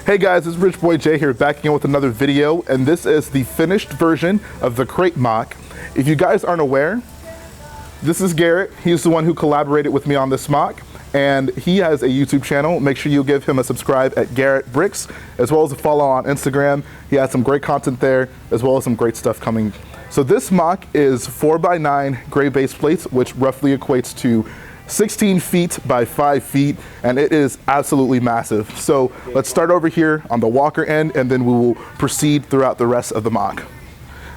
Hey guys, it's Rich Boy J here, back again with another video, and this is the finished version of the Crait MOC. If you guys aren't aware, this is Garrett. He's the one who collaborated with me on this MOC, and he has a YouTube channel. Make sure you give him a subscribe at Garrett Bricks, as well as a follow on Instagram. He has some great content there, as well as some great stuff coming. So this MOC is 4x9 gray base plates, which roughly equates to 16 feet by 5 feet, and it is absolutely massive. So let's start over here on the walker end, and then we will proceed throughout the rest of the MOC.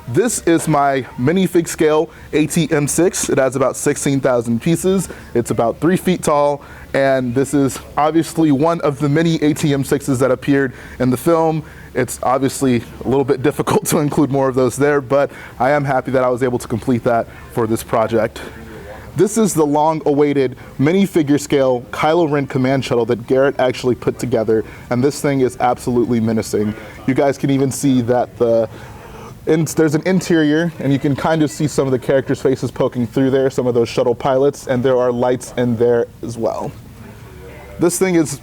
This is my minifig scale AT-M6. It has about 16,000 pieces. It's about 3 feet tall, and this is obviously one of the many AT-M6s that appeared in the film. It's obviously a little bit difficult to include more of those there, but I am happy that I was able to complete that for this project. This is the long-awaited minifigure scale Kylo Ren command shuttle that Garrett actually put together, and this thing is absolutely menacing. You guys can even see that there's an interior, and you can kind of see some of the characters' faces poking through there, some of those shuttle pilots, and there are lights in there as well. This thing is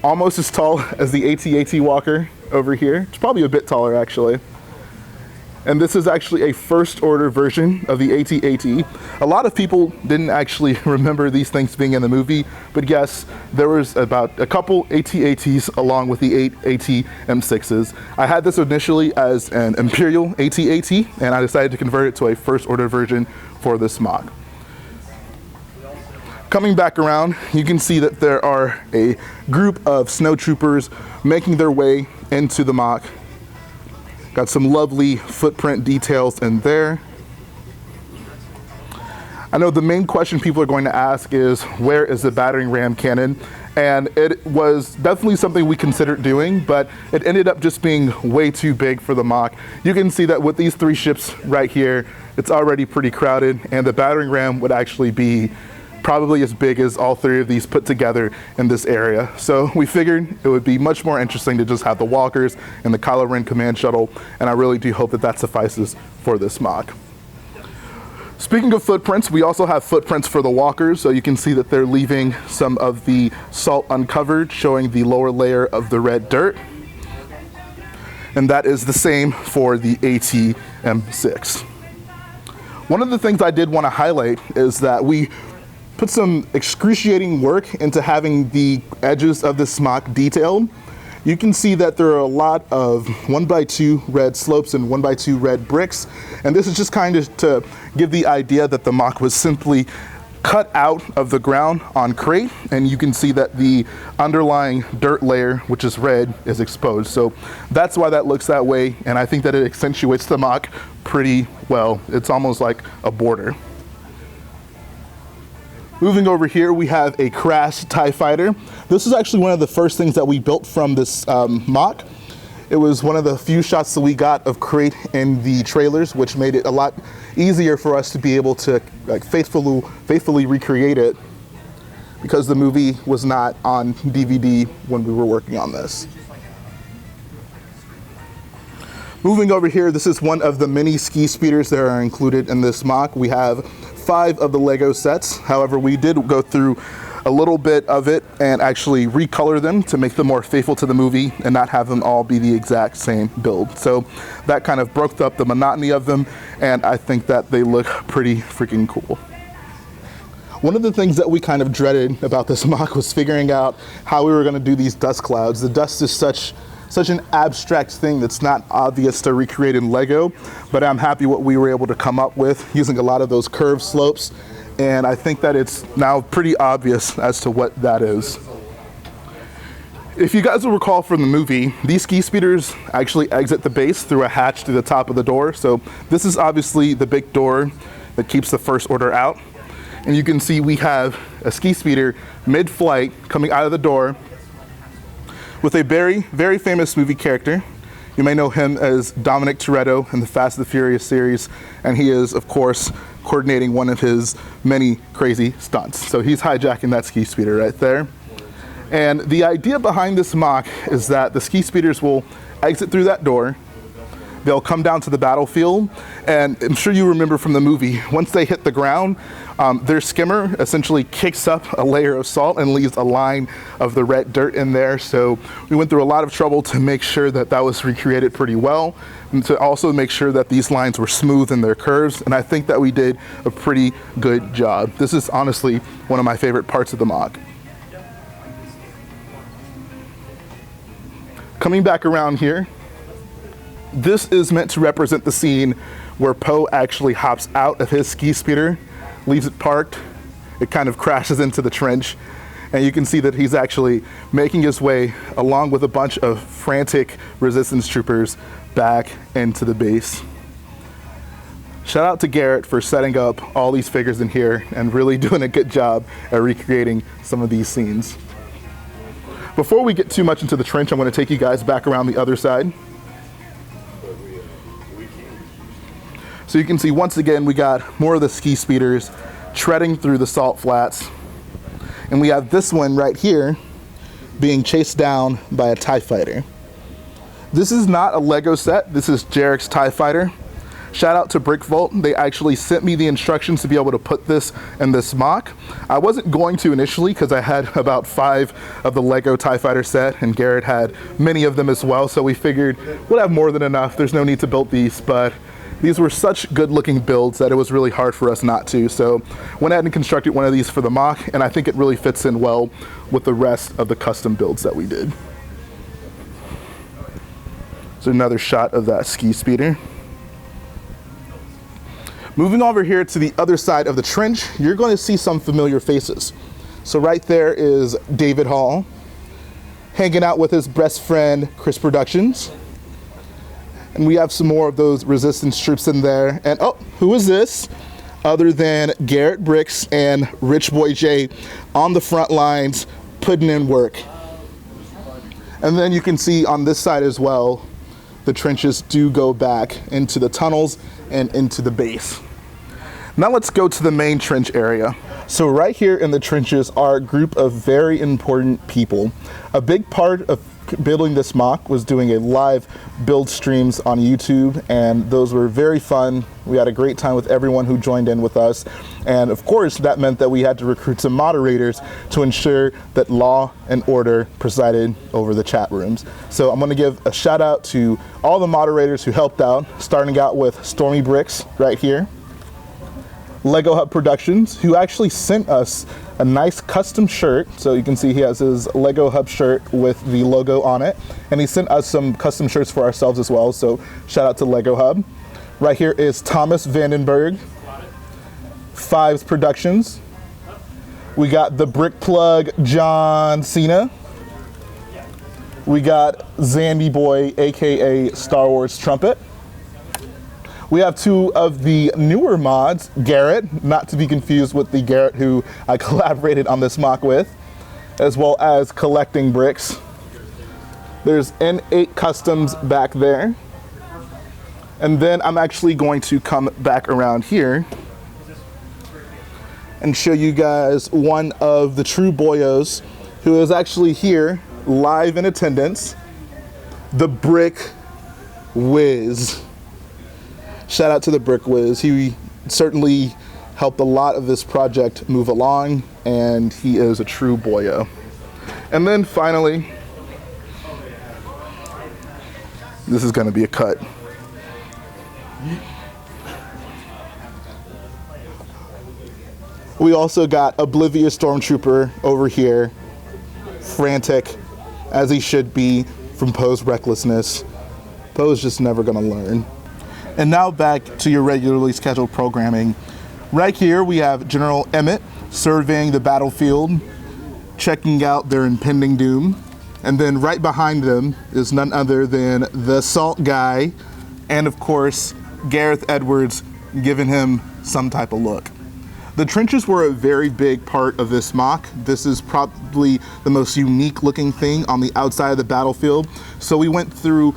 almost as tall as the AT-AT walker over here. It's probably a bit taller actually. And this is actually a first order version of the AT-AT. A lot of people didn't actually remember these things being in the movie, but yes, there was about a couple AT-ATs along with the 8 AT-M6s. I had this initially as an Imperial AT-AT, and I decided to convert it to a first order version for this MOC. Coming back around, you can see that there are a group of snowtroopers making their way into the MOC. Got some lovely footprint details in there. I know the main question people are going to ask is, where is the battering ram cannon? And it was definitely something we considered doing, but it ended up just being way too big for the MOC. You can see that with these 3 ships right here, it's already pretty crowded, and the battering ram would actually be probably as big as all 3 of these put together in this area. So we figured it would be much more interesting to just have the walkers and the Kylo Ren command shuttle, and I really do hope that that suffices for this MOC. Speaking of footprints, we also have footprints for the walkers, so you can see that they're leaving some of the salt uncovered, showing the lower layer of the red dirt. And that is the same for the AT-M6. One of the things I did want to highlight is that we put some excruciating work into having the edges of this MOC detailed. You can see that there are a lot of 1x2 red slopes and 1x2 red bricks, and this is just kind of to give the idea that the MOC was simply cut out of the ground on Crait, and you can see that the underlying dirt layer, which is red, is exposed. So that's why that looks that way, and I think that it accentuates the MOC pretty well. It's almost like a border. Moving over here, we have a crash TIE fighter. This is actually one of the first things that we built from this MOC. It was one of the few shots that we got of Crait in the trailers, which made it a lot easier for us to be able to faithfully recreate it, because the movie was not on DVD when we were working on this. Moving over here, this is one of the many ski speeders that are included in this MOC. We have 5 of the Lego sets. However, we did go through a little bit of it and actually recolor them to make them more faithful to the movie and not have them all be the exact same build. So that kind of broke up the monotony of them, and I think that they look pretty freaking cool. One of the things that we kind of dreaded about this MOC was figuring out how we were going to do these dust clouds. The dust is such an abstract thing that's not obvious to recreate in Lego, but I'm happy what we were able to come up with using a lot of those curved slopes, and I think that it's now pretty obvious as to what that is. If you guys will recall from the movie, these ski speeders actually exit the base through a hatch through the top of the door, so this is obviously the big door that keeps the first order out, and you can see we have a ski speeder mid-flight coming out of the door with a very, very famous movie character. You may know him as Dominic Toretto in the Fast and the Furious series, and he is, of course, coordinating one of his many crazy stunts. So he's hijacking that ski speeder right there. And the idea behind this MOC is that the ski speeders will exit through that door. they'll come down to the battlefield, and I'm sure you remember from the movie, once they hit the ground, their skimmer essentially kicks up a layer of salt and leaves a line of the red dirt in there. So we went through a lot of trouble to make sure that that was recreated pretty well, and to also make sure that these lines were smooth in their curves, and I think that we did a pretty good job. This is honestly one of my favorite parts of the MOC. Coming back around here, this is meant to represent the scene where Poe actually hops out of his ski speeder, leaves it parked, it kind of crashes into the trench, and you can see that he's actually making his way along with a bunch of frantic resistance troopers back into the base. Shout out to Garrett for setting up all these figures in here and really doing a good job at recreating some of these scenes. Before we get too much into the trench, I'm going to take you guys back around the other side. So you can see once again we got more of the ski speeders treading through the salt flats. And we have this one right here being chased down by a TIE fighter. This is not a Lego set, this is Jarek's TIE fighter. Shout out to Brick Vault. They actually sent me the instructions to be able to put this in this MOC. I wasn't going to initially because I had about 5 of the Lego TIE Fighter set, and Garrett had many of them as well, so we figured we'll have more than enough. There's no need to build these, but these were such good looking builds that it was really hard for us not to. So went ahead and constructed one of these for the MOC, and I think it really fits in well with the rest of the custom builds that we did. So another shot of that ski speeder. Moving over here to the other side of the trench, you're going to see some familiar faces. So right there is David Hall, hanging out with his best friend, Chris Productions. And we have some more of those resistance troops in there. And oh, who is this? Other than Garrett Bricks and Rich Boy J on the front lines, putting in work. And then you can see on this side as well, the trenches do go back into the tunnels and into the base. Now let's go to the main trench area. So right here in the trenches are a group of very important people. A big part of building this MOC was doing a live build streams on YouTube, and those were very fun. We had a great time with everyone who joined in with us. And of course, that meant that we had to recruit some moderators to ensure that law and order presided over the chat rooms. So I'm gonna give a shout out to all the moderators who helped out, starting out with Stormy Bricks right here. Lego Hub Productions, who actually sent us a nice custom shirt. So you can see he has his Lego Hub shirt with the logo on it. And he sent us some custom shirts for ourselves as well. So shout out to Lego Hub. Right here is Thomas Vandenberg, Fives Productions. We got the Brick Plug John Cena. We got Zandy Boy, AKA Star Wars Trumpet. We have 2 of the newer mods, Garrett, not to be confused with the Garrett who I collaborated on this MOC with, as well as Collecting Bricks. There's N8 Customs back there. And then I'm actually going to come back around here and show you guys one of the true boyos who is actually here live in attendance, the Brick Whiz. Shout out to the Brick Whiz. He certainly helped a lot of this project move along, and he is a true boyo. And then finally, this is going to be a cut. We also got Oblivious Stormtrooper over here, frantic, as he should be from Poe's recklessness. Poe's just never going to learn. And now back to your regularly scheduled programming. Right here we have General Emmett surveying the battlefield, checking out their impending doom. And then right behind them is none other than the Salt Guy, and of course, Gareth Edwards giving him some type of look. The trenches were a very big part of this MOC. This is probably the most unique looking thing on the outside of the battlefield. So we went through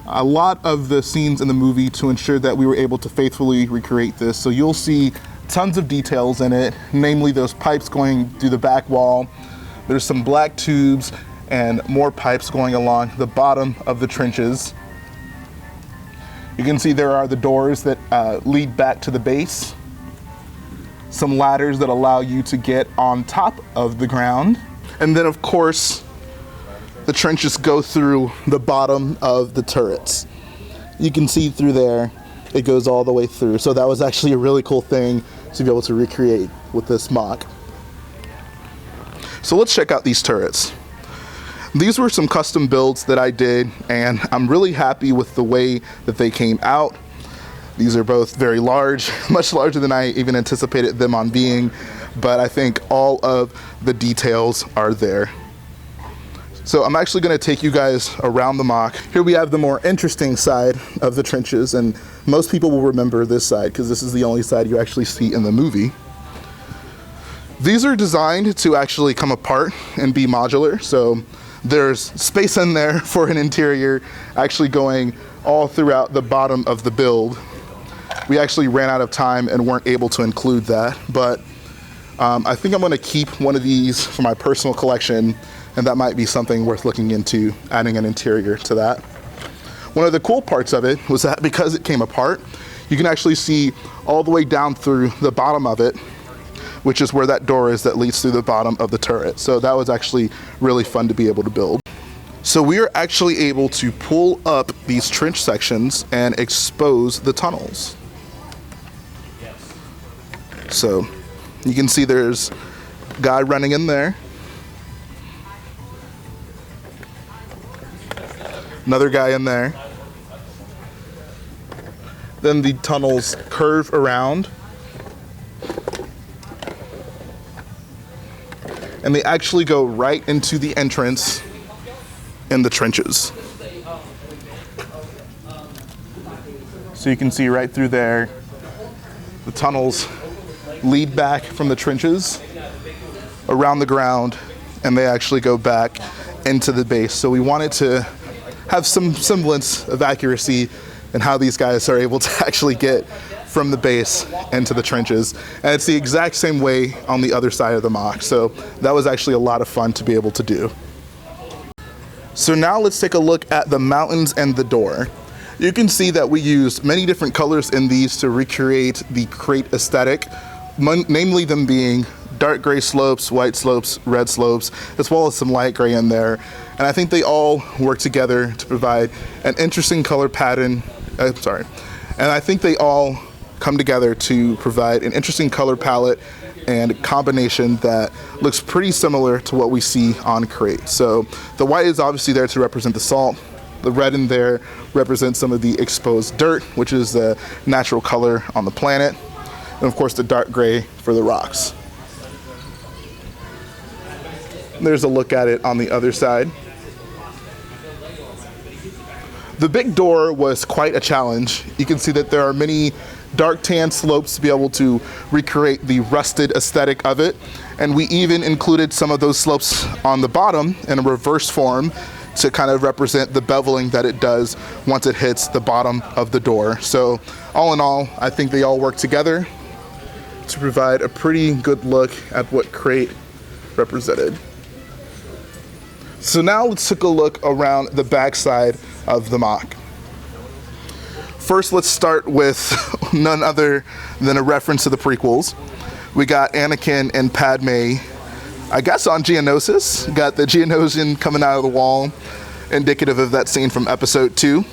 a lot of the scenes in the movie to ensure that we were able to faithfully recreate this. So you'll see tons of details in it, namely those pipes going through the back wall. There's some black tubes and more pipes going along the bottom of the trenches. You can see there are the doors that lead back to the base. Some ladders that allow you to get on top of the ground. And then of course, the trenches go through the bottom of the turrets. You can see through there, it goes all the way through. So that was actually a really cool thing to be able to recreate with this MOC. So let's check out these turrets. These were some custom builds that I did, and I'm really happy with the way that they came out. These are both very large, much larger than I even anticipated them on being, but I think all of the details are there. So I'm actually going to take you guys around the MOC. Here we have the more interesting side of the trenches, and most people will remember this side because this is the only side you actually see in the movie. These are designed to actually come apart and be modular, so there's space in there for an interior actually going all throughout the bottom of the build. We actually ran out of time and weren't able to include that, but I think I'm going to keep one of these for my personal collection, and that might be something worth looking into, adding an interior to that. One of the cool parts of it was that because it came apart, you can actually see all the way down through the bottom of it, which is where that door is that leads through the bottom of the turret. So that was actually really fun to be able to build. So we are actually able to pull up these trench sections and expose the tunnels. So you can see there's a guy running in there. Another guy in there. Then the tunnels curve around. And they actually go right into the entrance in the trenches. So you can see right through there, the tunnels lead back from the trenches around the ground, and they actually go back into the base. So we wanted to have some semblance of accuracy in how these guys are able to actually get from the base into the trenches. And it's the exact same way on the other side of the MOC. So that was actually a lot of fun to be able to do. So now let's take a look at the mountains and the door. You can see that we used many different colors in these to recreate the Crait aesthetic, namely them being dark gray slopes, white slopes, red slopes, as well as some light gray in there. And I think they all work together to provide an interesting color pattern. And I think they all come together to provide an interesting color palette and combination that looks pretty similar to what we see on Crait. So the white is obviously there to represent the salt. The red in there represents some of the exposed dirt, which is the natural color on the planet. And of course the dark gray for the rocks. There's a look at it on the other side. The big door was quite a challenge. You can see that there are many dark tan slopes to be able to recreate the rusted aesthetic of it. And we even included some of those slopes on the bottom in a reverse form to kind of represent the beveling that it does once it hits the bottom of the door. So all in all, I think they all work together to provide a pretty good look at what Crait represented. So now let's take a look around the backside of the MOC. First, let's start with none other than a reference to the prequels. We got Anakin and Padme, I guess on Geonosis. Got the Geonosian coming out of the wall, indicative of that scene from episode 2.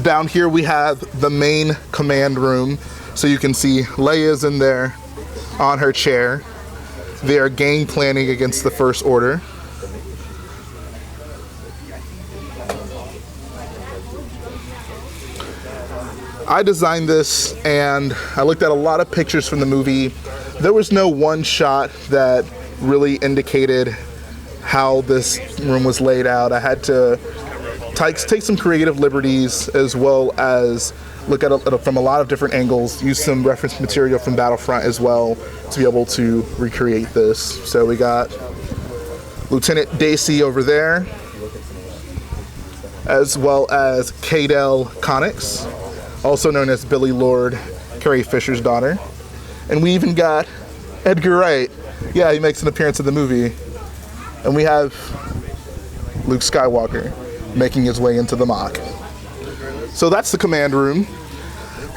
Down here we have the main command room. So you can see Leia's in there on her chair. They are gang planning against the First Order. I designed this and I looked at a lot of pictures from the movie. There was no one shot that really indicated how this room was laid out. I had to take some creative liberties as well as look at it from a lot of different angles, use some reference material from Battlefront as well to be able to recreate this. So we got Lieutenant Dacey over there, as well as Cadell Connix, also known as Billy Lord, Carrie Fisher's daughter. And we even got Edgar Wright. Yeah, he makes an appearance in the movie. And we have Luke Skywalker making his way into the MOC. So that's the command room.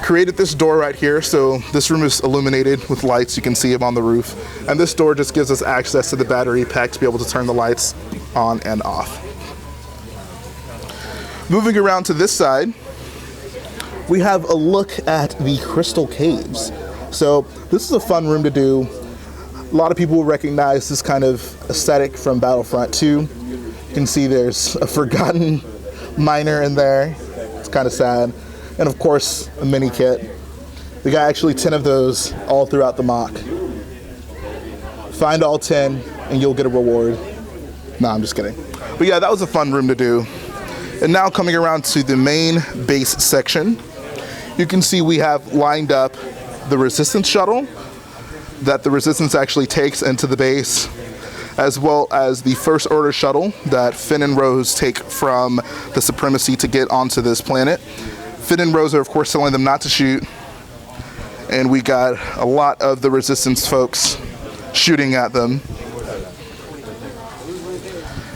Created this door right here, so this room is illuminated with lights. You can see them on the roof. And this door just gives us access to the battery pack to be able to turn the lights on and off. Moving around to this side, we have a look at the crystal caves. So this is a fun room to do. A lot of people will recognize this kind of aesthetic from Battlefront 2. You can see there's a forgotten miner in there. It's kind of sad. And of course, a mini kit. We got actually 10 of those all throughout the MOC. Find all 10 and you'll get a reward. No, I'm just kidding. But yeah, that was a fun room to do. And now coming around to the main base section, you can see we have lined up the Resistance shuttle that the Resistance actually takes into the base, as well as the First Order shuttle that Finn and Rose take from the Supremacy to get onto this planet. Finn and Rose are of course telling them not to shoot, and we got a lot of the Resistance folks shooting at them.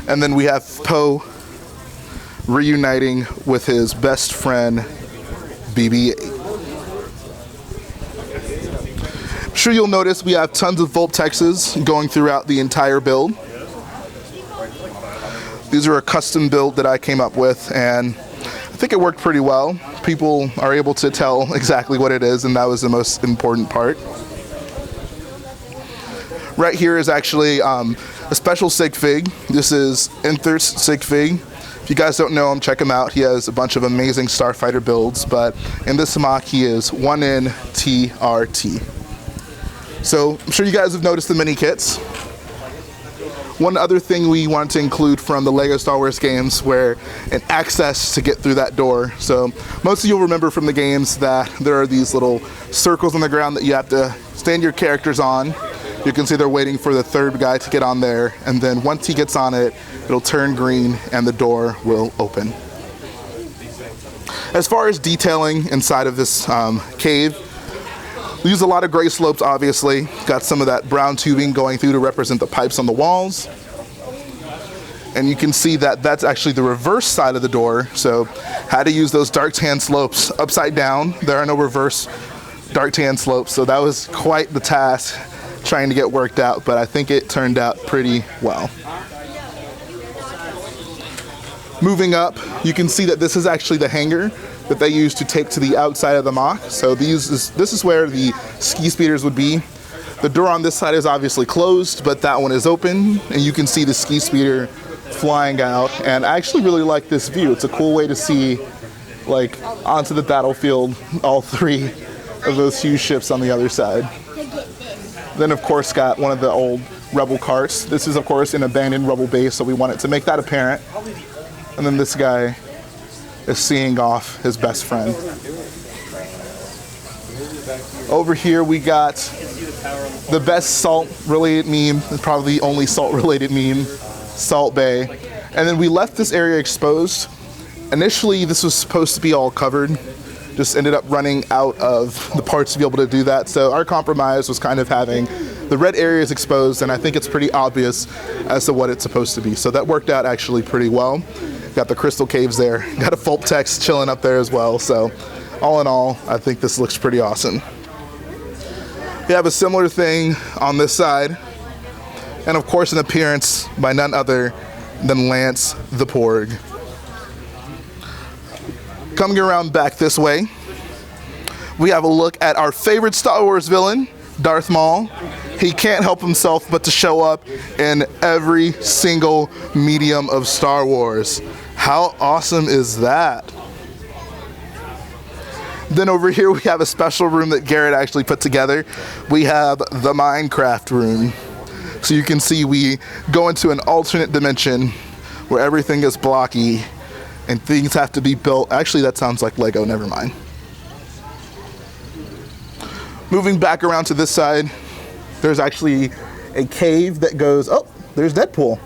And then we have Poe reuniting with his best friend BB-8. I'm sure you'll notice we have tons of Voltexes going throughout the entire build. These are a custom build that I came up with, and I think it worked pretty well. People are able to tell exactly what it is, and that was the most important part. Right here is actually a special sig fig. This is Enther's sig fig. If you guys don't know him, check him out. He has a bunch of amazing starfighter builds, but in this MOC he is 1N-TRT. So I'm sure you guys have noticed the mini kits. One other thing we want to include from the LEGO Star Wars games were an access to get through that door. So most of you will remember from the games that there are these little circles on the ground that you have to stand your characters on. You can see they're waiting for the third guy to get on there, and then once he gets on it, it'll turn green and the door will open. As far as detailing inside of this cave, we use a lot of gray slopes, obviously. Got some of that brown tubing going through to represent the pipes on the walls. And you can see that that's actually the reverse side of the door. So had to use those dark tan slopes upside down. There are no reverse dark tan slopes, so that was quite the task trying to get worked out, but I think it turned out pretty well. Moving up, you can see that this is actually the hangar that they use to take to the outside of the MOC. So this is where the ski speeders would be. The door on this side is obviously closed, but that one is open, and you can see the ski speeder flying out. And I actually really like this view. It's a cool way to see, like, onto the battlefield, all three of those huge ships on the other side. Then of course got one of the old Rebel carts. This is of course an abandoned Rebel base, so we wanted to make that apparent. And then this guy is seeing off his best friend. Over here we got the best salt related meme, probably the only salt related meme, Salt Bay. And then we left this area exposed. Initially this was supposed to be all covered, just ended up running out of the parts to be able to do that. So our compromise was kind of having the red areas exposed, and I think it's pretty obvious as to what it's supposed to be. So that worked out actually pretty well. Got the crystal caves there, got a Voltex chilling up there as well. So all in all, I think this looks pretty awesome. We have a similar thing on this side, and of course an appearance by none other than Lance the Porg. Coming around back this way, we have a look at our favorite Star Wars villain, Darth Maul. He can't help himself but to show up in every single medium of Star Wars. How awesome is that? Then over here we have a special room that Garrett actually put together. We have the Minecraft room. So you can see we go into an alternate dimension where everything is blocky and things have to be built. Actually, that sounds like Lego, never mind. Moving back around to this side, there's actually a cave that goes, oh, there's Deadpool.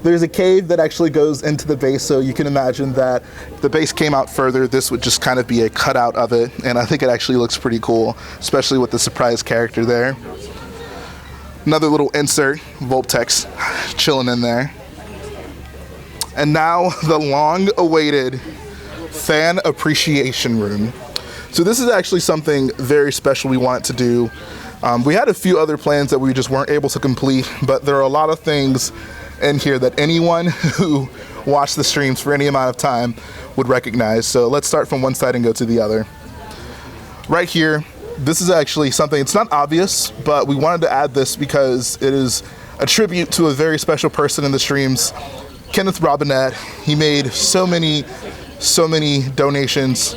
There's a cave that actually goes into the base, so you can imagine that if the base came out further, this would just kind of be a cutout of it, and I think it actually looks pretty cool, especially with the surprise character there. Another little insert, Voltex, chilling in there. And now the long-awaited fan appreciation room. So this is actually something very special we wanted to do. We had a few other plans that we just weren't able to complete, but there are a lot of things in here that anyone who watched the streams for any amount of time would recognize. So let's start from one side and go to the other. Right here, this is actually something, it's not obvious, but we wanted to add this because it is a tribute to a very special person in the streams, Kenneth Robinette. He made so many donations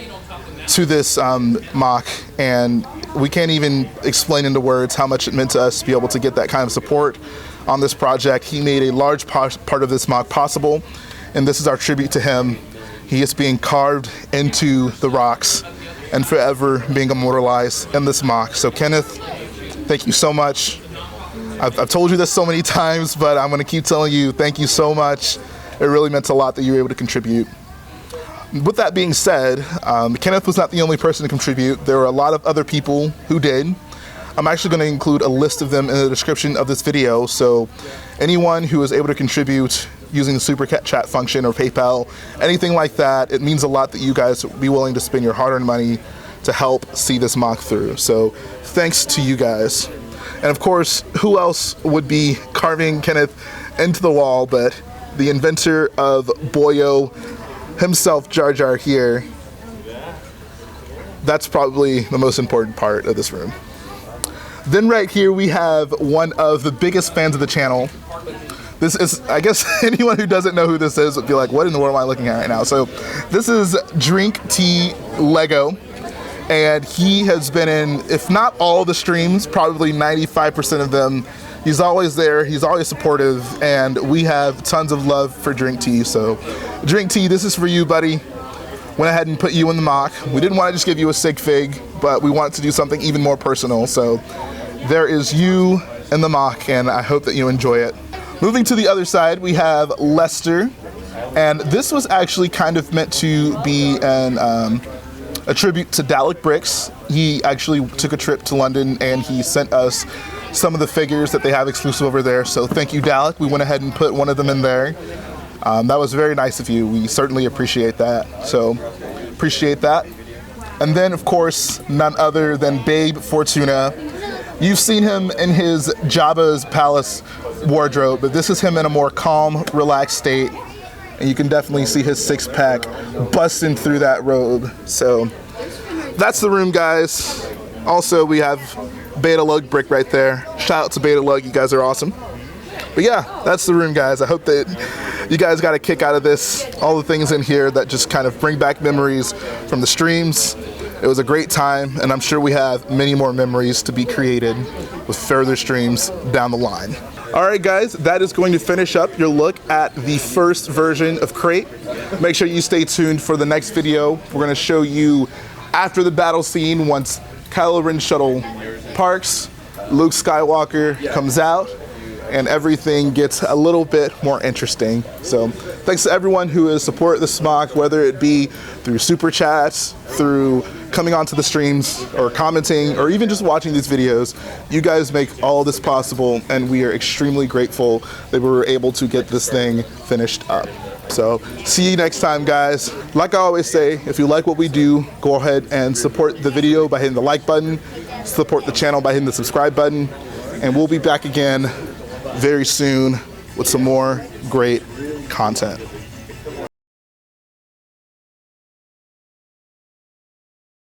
to this MOC, and we can't even explain into words how much it meant to us to be able to get that kind of support on this project. He made a large part of this MOC possible, and this is our tribute to him. He is being carved into the rocks and forever being immortalized in this MOC. So Kenneth, thank you so much. I've told you this so many times, but I'm going to keep telling you thank you so much. It really meant a lot that you were able to contribute. With that being said, Kenneth was not the only person to contribute. There were a lot of other people who did. I'm actually going to include a list of them in the description of this video, so anyone who is able to contribute using the super chat function or PayPal, anything like that, it means a lot that you guys be willing to spend your hard-earned money to help see this MOC through. So thanks to you guys. And of course, who else would be carving Kenneth into the wall but the inventor of Boyo himself, Jar Jar here. That's probably the most important part of this room. Then right here we have one of the biggest fans of the channel. This is, I guess anyone who doesn't know who this is would be like, what in the world am I looking at right now? So this is Drink Tea Lego, and he has been in, if not all the streams, probably 95% of them. He's always there, he's always supportive, and we have tons of love for Drink Tea. So Drink Tea, this is for you, buddy. Went ahead and put you in the MOC. We didn't want to just give you a sig fig, but we wanted to do something even more personal. So there is you in the MOC, and I hope that you enjoy it. Moving to the other side, we have Lester, and this was actually kind of meant to be a tribute to Dalek Bricks. He actually took a trip to London, and he sent us some of the figures that they have exclusive over there. So thank you, Dalek. We went ahead and put one of them in there. That was very nice of you. We certainly appreciate that. So appreciate that. And then, of course, none other than Babe Fortuna. You've seen him in his Jabba's Palace wardrobe, but this is him in a more calm, relaxed state. And you can definitely see his six-pack busting through that robe. So that's the room, guys. Also, we have Beta Lug Brick right there. Shout out to Beta Lug, you guys are awesome. But yeah, that's the room, guys. I hope that you guys got a kick out of this. All the things in here that just kind of bring back memories from the streams. It was a great time, and I'm sure we have many more memories to be created with further streams down the line. All right, guys, that is going to finish up your look at the first version of Crait. Make sure you stay tuned for the next video. We're going to show you after the battle scene, once Kylo Ren shuttle parks, Luke Skywalker comes out, and everything gets a little bit more interesting. So thanks to everyone who has supported the MOC, whether it be through super chats, through coming onto the streams, or commenting, or even just watching these videos. You guys make all this possible, and we are extremely grateful that we were able to get this thing finished up. So see you next time, guys. Like I always say, if you like what we do, go ahead and support the video by hitting the like button, support the channel by hitting the subscribe button, and we'll be back again very soon with some more great content.